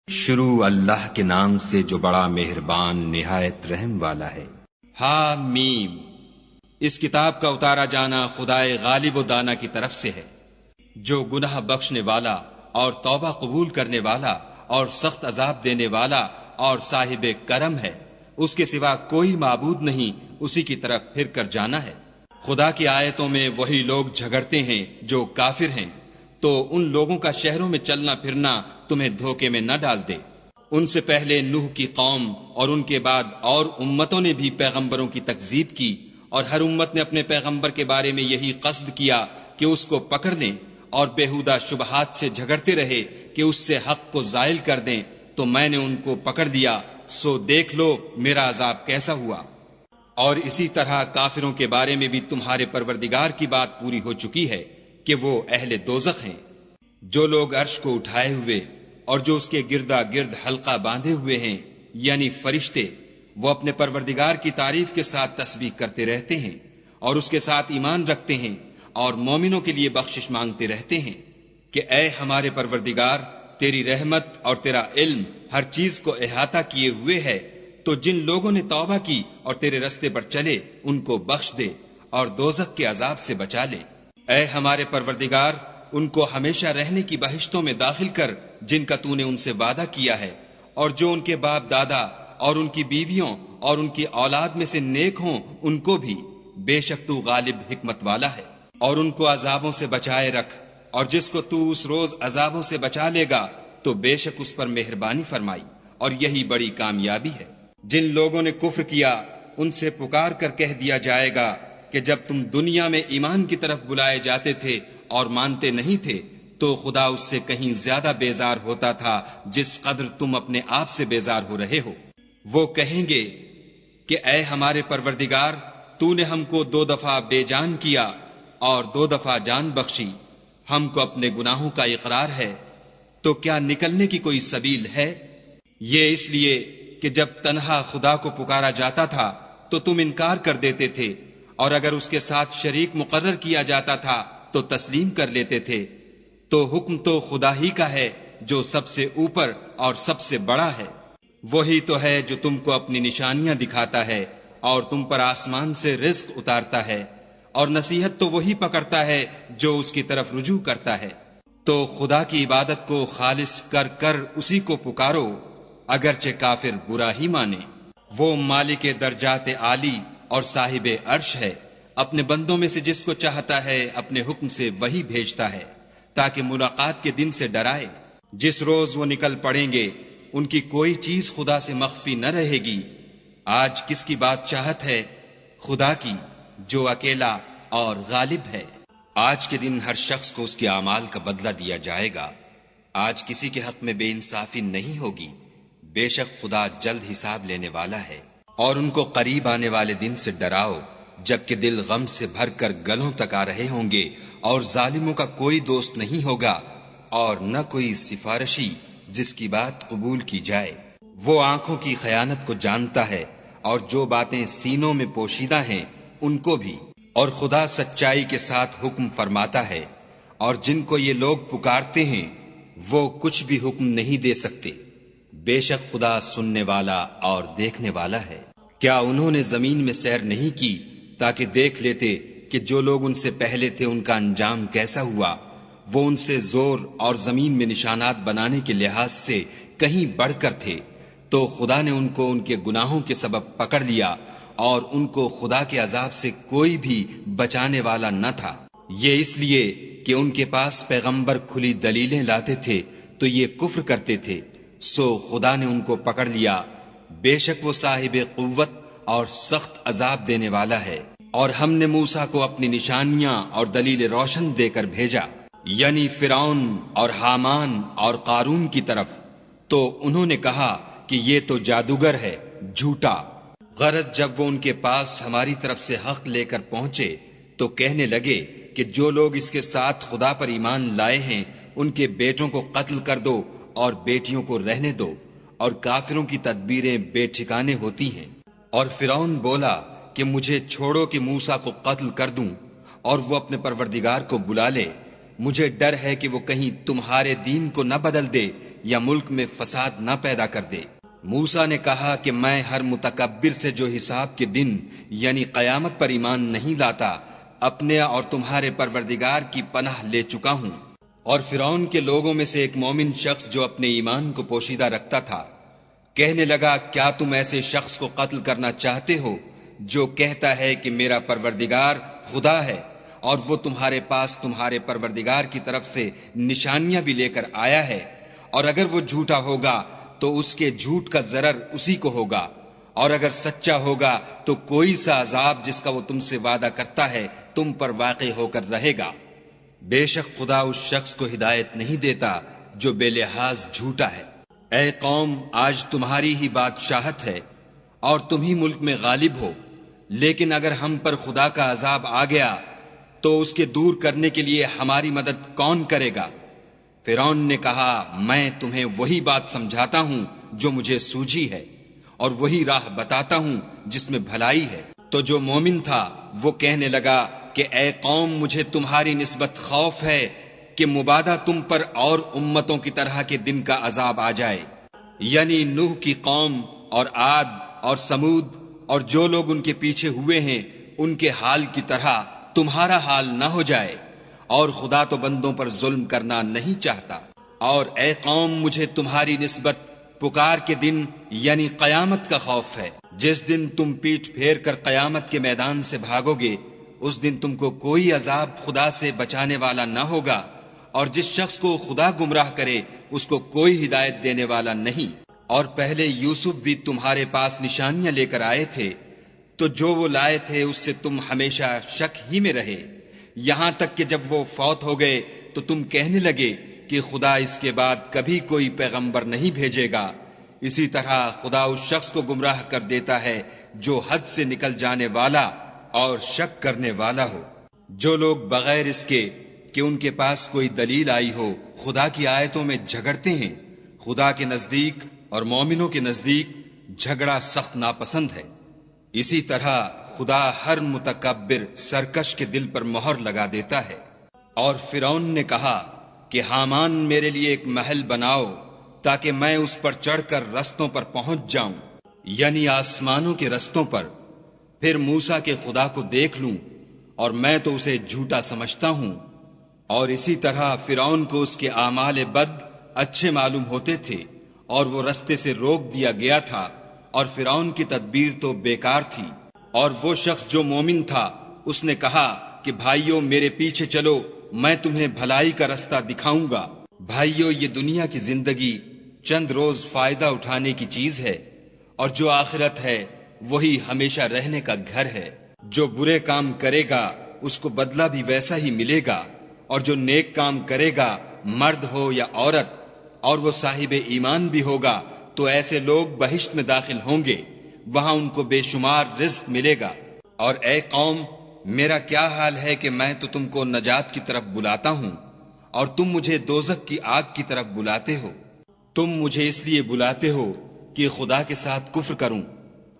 شروع اللہ کے نام سے جو بڑا مہربان نہایت رحم والا ہے۔ حامیم، اس کتاب کا اتارا جانا خدائے غالب و دانا کی طرف سے ہے، جو گناہ بخشنے والا اور توبہ قبول کرنے والا اور سخت عذاب دینے والا اور صاحب کرم ہے۔ اس کے سوا کوئی معبود نہیں، اسی کی طرف پھر کر جانا ہے۔ خدا کی آیتوں میں وہی لوگ جھگڑتے ہیں جو کافر ہیں، تو ان لوگوں کا شہروں میں چلنا پھرنا تمہیں دھوکے میں نہ ڈال دے۔ ان سے پہلے نوح کی قوم اور ان کے بعد اور امتوں نے بھی پیغمبروں کی تکذیب کی، اور ہر امت نے اپنے پیغمبر کے بارے میں یہی قصد کیا کہ اس کو پکڑ لیں، اور بےہودہ شبہات سے جھگڑتے رہے کہ اس سے حق کو زائل کر دیں، تو میں نے ان کو پکڑ لیا، سو دیکھ لو میرا عذاب کیسا ہوا۔ اور اسی طرح کافروں کے بارے میں بھی تمہارے پروردگار کی بات پوری ہو چکی ہے کہ وہ اہل دوزخ ہیں۔ جو لوگ عرش کو اٹھائے ہوئے اور جو اس کے گردا گرد حلقہ باندھے ہوئے ہیں، یعنی فرشتے، وہ اپنے پروردگار کی تعریف کے ساتھ تسبیح کرتے رہتے ہیں اور اس کے ساتھ ایمان رکھتے ہیں اور مومنوں کے لیے بخشش مانگتے رہتے ہیں کہ اے ہمارے پروردگار، تیری رحمت اور تیرا علم ہر چیز کو احاطہ کیے ہوئے ہے، تو جن لوگوں نے توبہ کی اور تیرے رستے پر چلے ان کو بخش دے اور دوزخ کے عذاب سے بچا لے۔ اے ہمارے پروردگار، ان کو ہمیشہ رہنے کی بہشتوں میں داخل کر جن کا تو نے ان سے وعدہ کیا ہے، اور جو ان کے باپ دادا اور ان کی بیویوں اور ان کی اولاد میں سے نیک ہوں ان کو بھی، بے شک تو غالب حکمت والا ہے۔ اور ان کو عذابوں سے بچائے رکھ، اور جس کو تو اس روز عذابوں سے بچا لے گا تو بے شک اس پر مہربانی فرمائی، اور یہی بڑی کامیابی ہے۔ جن لوگوں نے کفر کیا ان سے پکار کر کہہ دیا جائے گا کہ جب تم دنیا میں ایمان کی طرف بلائے جاتے تھے اور مانتے نہیں تھے تو خدا اس سے کہیں زیادہ بیزار ہوتا تھا جس قدر تم اپنے آپ سے بیزار ہو رہے ہو۔ وہ کہیں گے کہ اے ہمارے پروردگار، تو نے ہم کو 2 دفعہ بے جان کیا اور 2 دفعہ جان بخشی، ہم کو اپنے گناہوں کا اقرار ہے، تو کیا نکلنے کی کوئی سبیل ہے؟ یہ اس لیے کہ جب تنہا خدا کو پکارا جاتا تھا تو تم انکار کر دیتے تھے، اور اگر اس کے ساتھ شریک مقرر کیا جاتا تھا تو تسلیم کر لیتے تھے۔ تو حکم تو خدا ہی کا ہے جو سب سے اوپر اور سب سے بڑا ہے۔ وہی تو ہے جو تم کو اپنی نشانیاں دکھاتا ہے اور تم پر آسمان سے رزق اتارتا ہے، اور نصیحت تو وہی پکڑتا ہے جو اس کی طرف رجوع کرتا ہے۔ تو خدا کی عبادت کو خالص کر کر اسی کو پکارو، اگرچہ کافر برا ہی مانے۔ وہ مالک درجات عالی اور صاحب عرش ہے، اپنے بندوں میں سے جس کو چاہتا ہے اپنے حکم سے وہی بھیجتا ہے تاکہ ملاقات کے دن سے ڈرائے۔ جس روز وہ نکل پڑیں گے ان کی کوئی چیز خدا سے مخفی نہ رہے گی۔ آج کس کی بادشاہت ہے؟ خدا کی، جو اکیلا اور غالب ہے۔ آج کے دن ہر شخص کو اس کے اعمال کا بدلہ دیا جائے گا۔ آج کسی کے حق میں بے انصافی نہیں ہوگی، بے شک خدا جلد حساب لینے والا ہے۔ اور ان کو قریب آنے والے دن سے ڈراؤ جبکہ دل غم سے بھر کر گلوں تک آ رہے ہوں گے، اور ظالموں کا کوئی دوست نہیں ہوگا اور نہ کوئی سفارشی جس کی بات قبول کی جائے۔ وہ آنکھوں کی خیانت کو جانتا ہے اور جو باتیں سینوں میں پوشیدہ ہیں ان کو بھی، اور خدا سچائی کے ساتھ حکم فرماتا ہے، اور جن کو یہ لوگ پکارتے ہیں وہ کچھ بھی حکم نہیں دے سکتے، بے شک خدا سننے والا اور دیکھنے والا ہے۔ کیا انہوں نے زمین میں سیر نہیں کی تاکہ دیکھ لیتے کہ جو لوگ ان سے پہلے تھے ان کا انجام کیسا ہوا؟ وہ ان سے زور اور زمین میں نشانات بنانے کے لحاظ سے کہیں بڑھ کر تھے، تو خدا نے ان کو ان کے گناہوں کے سبب پکڑ لیا، اور ان کو خدا کے عذاب سے کوئی بھی بچانے والا نہ تھا۔ یہ اس لیے کہ ان کے پاس پیغمبر کھلی دلیلیں لاتے تھے تو یہ کفر کرتے تھے، سو خدا نے ان کو پکڑ لیا۔ بے شک وہ صاحب قوت اور سخت عذاب دینے والا ہے۔ اور ہم نے موسیٰ کو اپنی نشانیاں اور دلیل روشن دے کر بھیجا، یعنی فرعون اور حامان اور قارون کی طرف، تو انہوں نے کہا کہ یہ تو جادوگر ہے، جھوٹا۔ غرض جب وہ ان کے پاس ہماری طرف سے حق لے کر پہنچے تو کہنے لگے کہ جو لوگ اس کے ساتھ خدا پر ایمان لائے ہیں ان کے بیٹوں کو قتل کر دو اور بیٹیوں کو رہنے دو، اور کافروں کی تدبیریں بے ٹھکانے ہوتی ہیں۔ اور فرعون بولا کہ مجھے چھوڑو کہ موسیٰ کو قتل کر دوں اور وہ اپنے پروردگار کو بلا لے، مجھے ڈر ہے کہ وہ کہیں تمہارے دین کو نہ بدل دے یا ملک میں فساد نہ پیدا کر دے۔ موسیٰ نے کہا کہ میں ہر متکبر سے جو حساب کے دن یعنی قیامت پر ایمان نہیں لاتا اپنے اور تمہارے پروردگار کی پناہ لے چکا ہوں۔ اور فرعون کے لوگوں میں سے ایک مومن شخص جو اپنے ایمان کو پوشیدہ رکھتا تھا کہنے لگا، کیا تم ایسے شخص کو قتل کرنا چاہتے ہو جو کہتا ہے کہ میرا پروردگار خدا ہے، اور وہ تمہارے پاس تمہارے پروردگار کی طرف سے نشانیاں بھی لے کر آیا ہے، اور اگر وہ جھوٹا ہوگا تو اس کے جھوٹ کا ضرر اسی کو ہوگا، اور اگر سچا ہوگا تو کوئی سا عذاب جس کا وہ تم سے وعدہ کرتا ہے تم پر واقع ہو کر رہے گا۔ بے شک خدا اس شخص کو ہدایت نہیں دیتا جو بے لحاظ جھوٹا ہے۔ اے قوم، آج تمہاری ہی بادشاہت ہے اور تم ہی ملک میں غالب ہو، لیکن اگر ہم پر خدا کا عذاب آ گیا تو اس کے دور کرنے کے لیے ہماری مدد کون کرے گا؟ فرعون نے کہا، میں تمہیں وہی بات سمجھاتا ہوں جو مجھے سوجھی ہے، اور وہی راہ بتاتا ہوں جس میں بھلائی ہے۔ تو جو مومن تھا وہ کہنے لگا کہ اے قوم، مجھے تمہاری نسبت خوف ہے کہ مبادا تم پر اور امتوں کی طرح کے دن کا عذاب آ جائے، یعنی نوح کی قوم اور عاد اور سمود اور جو لوگ ان کے پیچھے ہوئے ہیں ان کے حال کی طرح تمہارا حال نہ ہو جائے، اور خدا تو بندوں پر ظلم کرنا نہیں چاہتا۔ اور اے قوم، مجھے تمہاری نسبت پکار کے دن یعنی قیامت کا خوف ہے۔ جس دن تم پیٹھ پھیر کر قیامت کے میدان سے بھاگو گے اس دن تم کو کوئی عذاب خدا سے بچانے والا نہ ہوگا، اور جس شخص کو خدا گمراہ کرے اس کو کوئی ہدایت دینے والا نہیں۔ اور پہلے یوسف بھی تمہارے پاس نشانیاں لے کر آئے تھے، تو جو وہ لائے تھے اس سے تم ہمیشہ شک ہی میں رہے، یہاں تک کہ جب وہ فوت ہو گئے تو تم کہنے لگے کہ خدا اس کے بعد کبھی کوئی پیغمبر نہیں بھیجے گا۔ اسی طرح خدا اس شخص کو گمراہ کر دیتا ہے جو حد سے نکل جانے والا اور شک کرنے والا ہو۔ جو لوگ بغیر اس کے کہ ان کے پاس کوئی دلیل آئی ہو خدا کی آیتوں میں جھگڑتے ہیں، خدا کے نزدیک اور مومنوں کے نزدیک جھگڑا سخت ناپسند ہے۔ اسی طرح خدا ہر متکبر سرکش کے دل پر مہر لگا دیتا ہے۔ اور فرعون نے کہا کہ حامان میرے لیے ایک محل بناؤ تاکہ میں اس پر چڑھ کر رستوں پر پہنچ جاؤں، یعنی آسمانوں کے رستوں پر، پھر موسیٰ کے خدا کو دیکھ لوں، اور میں تو اسے جھوٹا سمجھتا ہوں۔ اور اسی طرح فرعون کو اس کے اعمال بد اچھے معلوم ہوتے تھے اور وہ رستے سے روک دیا گیا تھا، اور فرعون کی تدبیر تو بیکار تھی۔ اور وہ شخص جو مومن تھا اس نے کہا کہ بھائیو میرے پیچھے چلو، میں تمہیں بھلائی کا رستہ دکھاؤں گا۔ بھائیو، یہ دنیا کی زندگی چند روز فائدہ اٹھانے کی چیز ہے، اور جو آخرت ہے وہی ہمیشہ رہنے کا گھر ہے۔ جو برے کام کرے گا اس کو بدلہ بھی ویسا ہی ملے گا، اور جو نیک کام کرے گا مرد ہو یا عورت اور وہ صاحب ایمان بھی ہوگا تو ایسے لوگ بہشت میں داخل ہوں گے، وہاں ان کو بے شمار رزق ملے گا۔ اور اے قوم، میرا کیا حال ہے کہ میں تو تم کو نجات کی طرف بلاتا ہوں اور تم مجھے دوزخ کی آگ کی طرف بلاتے ہو۔ تم مجھے اس لیے بلاتے ہو کہ خدا کے ساتھ کفر کروں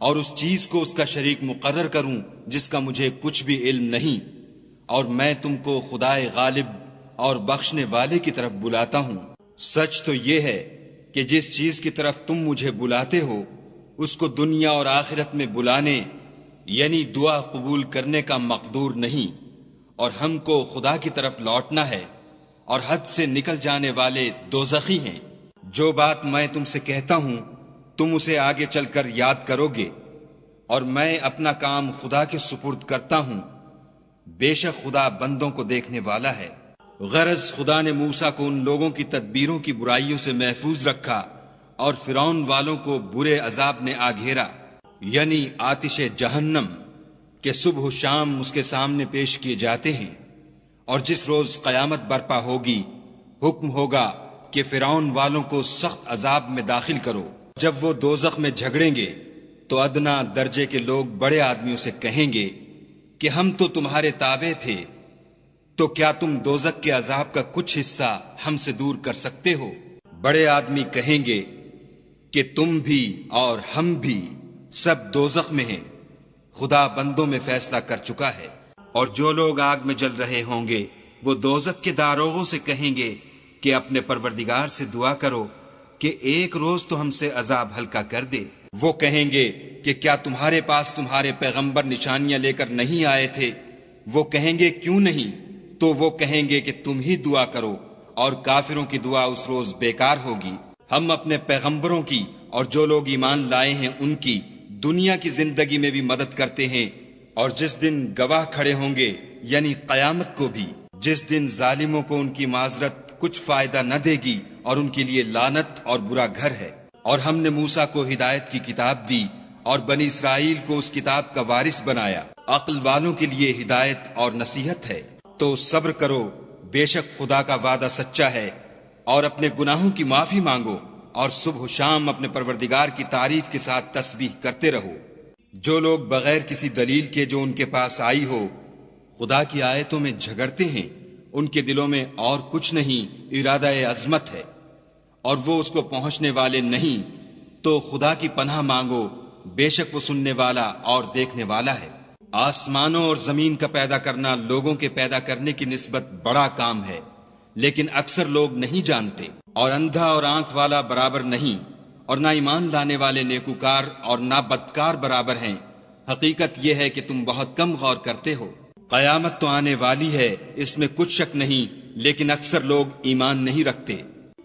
اور اس چیز کو اس کا شریک مقرر کروں جس کا مجھے کچھ بھی علم نہیں، اور میں تم کو خدائے غالب اور بخشنے والے کی طرف بلاتا ہوں۔ سچ تو یہ ہے کہ جس چیز کی طرف تم مجھے بلاتے ہو اس کو دنیا اور آخرت میں بلانے یعنی دعا قبول کرنے کا مقدور نہیں، اور ہم کو خدا کی طرف لوٹنا ہے، اور حد سے نکل جانے والے دوزخی ہیں۔ جو بات میں تم سے کہتا ہوں تم اسے آگے چل کر یاد کرو گے، اور میں اپنا کام خدا کے سپرد کرتا ہوں، بے شک خدا بندوں کو دیکھنے والا ہے۔ غرض خدا نے موسیٰ کو ان لوگوں کی تدبیروں کی برائیوں سے محفوظ رکھا، اور فرعون والوں کو برے عذاب نے آ گھیرا، یعنی آتش جہنم کہ صبح و شام اس کے سامنے پیش کیے جاتے ہیں۔ اور جس روز قیامت برپا ہوگی حکم ہوگا کہ فرعون والوں کو سخت عذاب میں داخل کرو۔ جب وہ دوزخ میں جھگڑیں گے تو ادنا درجے کے لوگ بڑے آدمیوں سے کہیں گے کہ ہم تو تمہارے تابع تھے، تو کیا تم دوزخ کے عذاب کا کچھ حصہ ہم سے دور کر سکتے ہو؟ بڑے آدمی کہیں گے کہ تم بھی اور ہم بھی سب دوزخ میں ہیں، خدا بندوں میں فیصلہ کر چکا ہے۔ اور جو لوگ آگ میں جل رہے ہوں گے وہ دوزخ کے داروغوں سے کہیں گے کہ اپنے پروردگار سے دعا کرو کہ ایک روز تو ہم سے عذاب ہلکا کر دے۔ وہ کہیں گے کہ کیا تمہارے پاس تمہارے پیغمبر نشانیاں لے کر نہیں آئے تھے؟ وہ کہیں گے کیوں نہیں؟ تو وہ کہیں گے کہ تم ہی دعا کرو، اور کافروں کی دعا اس روز بیکار ہوگی۔ ہم اپنے پیغمبروں کی اور جو لوگ ایمان لائے ہیں ان کی دنیا کی زندگی میں بھی مدد کرتے ہیں، اور جس دن گواہ کھڑے ہوں گے یعنی قیامت کو بھی، جس دن ظالموں کو ان کی معذرت کچھ فائدہ نہ دے گی اور ان کے لیے لعنت اور برا گھر ہے۔ اور ہم نے موسیٰ کو ہدایت کی کتاب دی اور بنی اسرائیل کو اس کتاب کا وارث بنایا۔ عقل والوں کے لیے ہدایت اور نصیحت ہے۔ تو صبر کرو، بے شک خدا کا وعدہ سچا ہے، اور اپنے گناہوں کی معافی مانگو، اور صبح و شام اپنے پروردگار کی تعریف کے ساتھ تسبیح کرتے رہو۔ جو لوگ بغیر کسی دلیل کے جو ان کے پاس آئی ہو خدا کی آیتوں میں جھگڑتے ہیں، ان کے دلوں میں اور کچھ نہیں، ارادہ عظمت ہے، اور وہ اس کو پہنچنے والے نہیں۔ تو خدا کی پناہ مانگو، بے شک وہ سننے والا اور دیکھنے والا ہے۔ آسمانوں اور زمین کا پیدا کرنا لوگوں کے پیدا کرنے کی نسبت بڑا کام ہے، لیکن اکثر لوگ نہیں جانتے۔ اور اندھا اور آنکھ والا برابر نہیں، اور نہ ایمان لانے والے نیکوکار اور نہ بدکار برابر ہیں۔ حقیقت یہ ہے کہ تم بہت کم غور کرتے ہو۔ قیامت تو آنے والی ہے، اس میں کچھ شک نہیں، لیکن اکثر لوگ ایمان نہیں رکھتے۔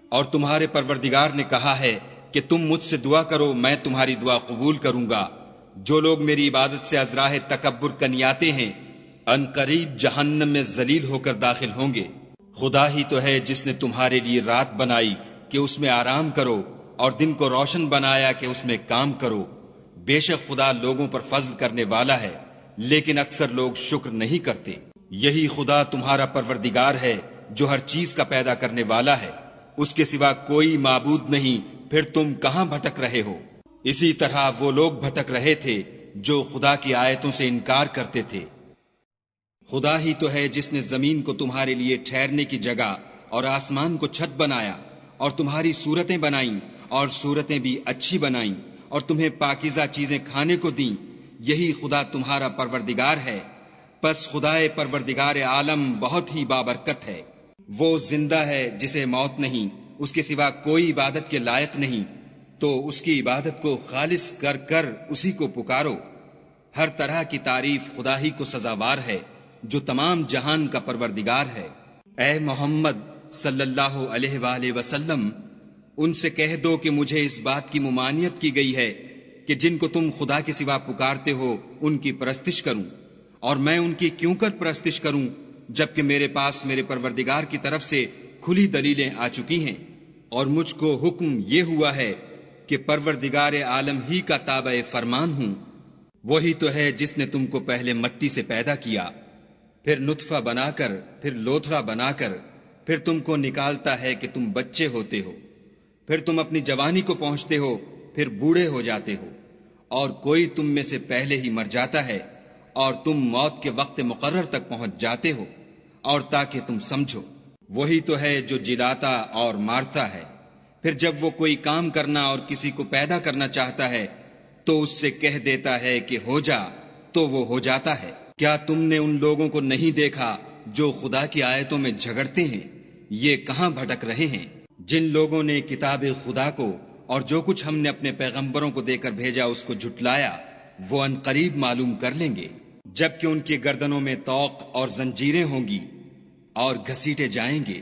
اور تمہارے پروردگار نے کہا ہے کہ تم مجھ سے دعا کرو، میں تمہاری دعا قبول کروں گا۔ جو لوگ میری عبادت سے ازراہ تکبر کنیاتے ہیں ان قریب جہنم میں ذلیل ہو کر داخل ہوں گے۔ خدا ہی تو ہے جس نے تمہارے لیے رات بنائی کہ اس میں آرام کرو، اور دن کو روشن بنایا کہ اس میں کام کرو۔ بے شک خدا لوگوں پر فضل کرنے والا ہے، لیکن اکثر لوگ شکر نہیں کرتے۔ یہی خدا تمہارا پروردگار ہے جو ہر چیز کا پیدا کرنے والا ہے، اس کے سوا کوئی معبود نہیں، پھر تم کہاں بھٹک رہے ہو؟ اسی طرح وہ لوگ بھٹک رہے تھے جو خدا کی آیتوں سے انکار کرتے تھے۔ خدا ہی تو ہے جس نے زمین کو تمہارے لیے ٹھہرنے کی جگہ اور آسمان کو چھت بنایا، اور تمہاری صورتیں بنائیں، اور صورتیں بھی اچھی بنائیں، اور تمہیں پاکیزہ چیزیں کھانے کو دیں۔ یہی خدا تمہارا پروردگار ہے۔ پس خدائے پروردگار عالم بہت ہی بابرکت ہے۔ وہ زندہ ہے جسے موت نہیں، اس کے سوا کوئی عبادت کے لائق نہیں، تو اس کی عبادت کو خالص کر کر اسی کو پکارو۔ ہر طرح کی تعریف خدا ہی کو سزاوار ہے جو تمام جہان کا پروردگار ہے۔ اے محمد صلی اللہ علیہ وآلہ وسلم، ان سے کہہ دو کہ مجھے اس بات کی ممانعت کی گئی ہے کہ جن کو تم خدا کے سوا پکارتے ہو ان کی پرستش کروں، اور میں ان کی کیوں کر پرستش کروں جبکہ میرے پاس میرے پروردگار کی طرف سے کھلی دلیلیں آ چکی ہیں، اور مجھ کو حکم یہ ہوا ہے کہ پروردگار عالم ہی کا تابع فرمان ہوں۔ وہی تو ہے جس نے تم کو پہلے مٹی سے پیدا کیا، پھر نطفہ بنا کر، پھر لوتھڑا بنا کر، پھر تم کو نکالتا ہے کہ تم بچے ہوتے ہو، پھر تم اپنی جوانی کو پہنچتے ہو، پھر بوڑھے ہو جاتے ہو، اور کوئی تم میں سے پہلے ہی مر جاتا ہے، اور تم موت کے وقت مقرر تک پہنچ جاتے ہو، اور تاکہ تم سمجھو۔ وہی تو ہے جو جلاتا اور مارتا ہے، پھر جب وہ کوئی کام کرنا اور کسی کو پیدا کرنا چاہتا ہے تو اس سے کہہ دیتا ہے کہ ہو جا، تو وہ ہو جاتا ہے۔ کیا تم نے ان لوگوں کو نہیں دیکھا جو خدا کی آیتوں میں جھگڑتے ہیں؟ یہ کہاں بھٹک رہے ہیں؟ جن لوگوں نے کتاب خدا کو اور جو کچھ ہم نے اپنے پیغمبروں کو دے کر بھیجا اس کو جھٹلایا، وہ ان قریب معلوم کر لیں گے، جبکہ ان کی گردنوں میں طوق اور زنجیریں ہوں گی اور گھسیٹے جائیں گے،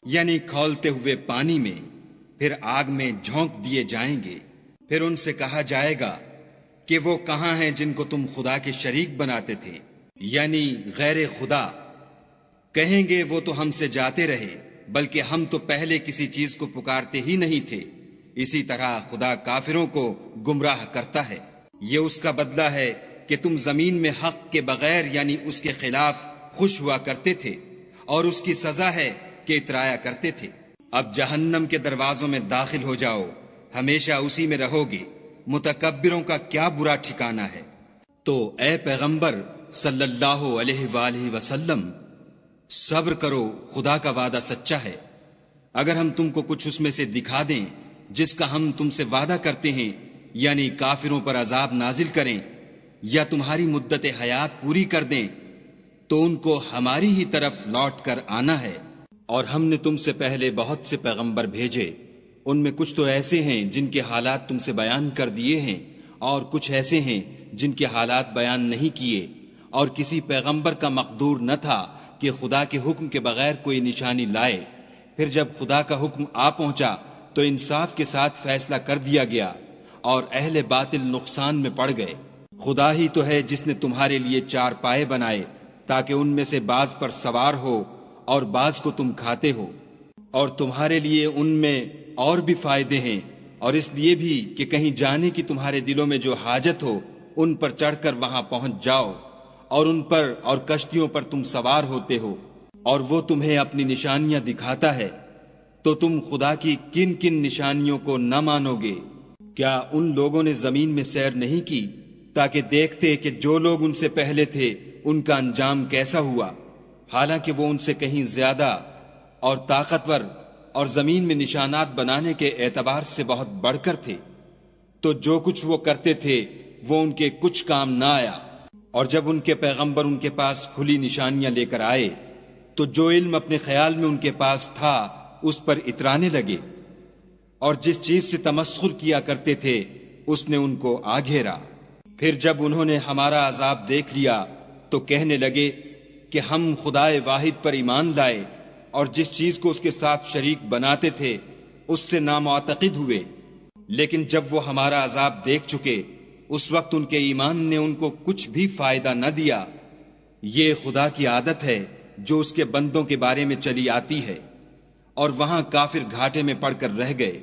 یعنی کھولتے ہوئے پانی میں، پھر آگ میں جھونک دیے جائیں گے۔ پھر ان سے کہا جائے گا کہ وہ کہاں ہیں جن کو تم خدا کے شریک بناتے تھے، یعنی غیر خدا؟ کہیں گے وہ تو ہم سے جاتے رہے، بلکہ ہم تو پہلے کسی چیز کو پکارتے ہی نہیں تھے۔ اسی طرح خدا کافروں کو گمراہ کرتا ہے۔ یہ اس کا بدلہ ہے کہ تم زمین میں حق کے بغیر یعنی اس کے خلاف خوش ہوا کرتے تھے، اور اس کی سزا ہے کہ اترایا کرتے تھے۔ اب جہنم کے دروازوں میں داخل ہو جاؤ، ہمیشہ اسی میں رہو گے، متکبروں کا کیا برا ٹھکانہ ہے۔ تو اے پیغمبر صلی اللہ علیہ وآلہ وسلم، صبر کرو، خدا کا وعدہ سچا ہے۔ اگر ہم تم کو کچھ اس میں سے دکھا دیں جس کا ہم تم سے وعدہ کرتے ہیں، یعنی کافروں پر عذاب نازل کریں یا تمہاری مدت حیات پوری کر دیں، تو ان کو ہماری ہی طرف لوٹ کر آنا ہے۔ اور ہم نے تم سے پہلے بہت سے پیغمبر بھیجے، ان میں کچھ تو ایسے ہیں جن کے حالات تم سے بیان کر دیے ہیں، اور کچھ ایسے ہیں جن کے حالات بیان نہیں کیے، اور کسی پیغمبر کا مقدور نہ تھا کہ خدا کے حکم کے بغیر کوئی نشانی لائے۔ پھر جب خدا کا حکم آ پہنچا تو انصاف کے ساتھ فیصلہ کر دیا گیا، اور اہل باطل نقصان میں پڑ گئے۔ خدا ہی تو ہے جس نے تمہارے لیے 4 پائے بنائے تاکہ ان میں سے بعض پر سوار ہو اور بعض کو تم کھاتے ہو، اور تمہارے لیے ان میں اور بھی فائدے ہیں، اور اس لیے بھی کہ کہیں جانے کی تمہارے دلوں میں جو حاجت ہو ان پر چڑھ کر وہاں پہنچ جاؤ، اور ان پر اور کشتیوں پر تم سوار ہوتے ہو، اور وہ تمہیں اپنی نشانیاں دکھاتا ہے، تو تم خدا کی کن کن نشانیوں کو نہ مانو گے؟ کیا ان لوگوں نے زمین میں سیر نہیں کی تاکہ دیکھتے کہ جو لوگ ان سے پہلے تھے ان کا انجام کیسا ہوا، حالانکہ وہ ان سے کہیں زیادہ اور طاقتور اور زمین میں نشانات بنانے کے اعتبار سے بہت بڑھ کر تھے؟ تو جو کچھ وہ کرتے تھے وہ ان کے کچھ کام نہ آیا، اور جب ان کے پیغمبر ان کے پاس کھلی نشانیاں لے کر آئے تو جو علم اپنے خیال میں ان کے پاس تھا اس پر اترانے لگے، اور جس چیز سے تمسخر کیا کرتے تھے اس نے ان کو آ گھیرا۔ پھر جب انہوں نے ہمارا عذاب دیکھ لیا تو کہنے لگے کہ ہم خدائے واحد پر ایمان لائے، اور جس چیز کو اس کے ساتھ شریک بناتے تھے اس سے نامعتقد ہوئے۔ لیکن جب وہ ہمارا عذاب دیکھ چکے اس وقت ان کے ایمان نے ان کو کچھ بھی فائدہ نہ دیا۔ یہ خدا کی عادت ہے جو اس کے بندوں کے بارے میں چلی آتی ہے، اور وہاں کافر گھاٹے میں پڑ کر رہ گئے۔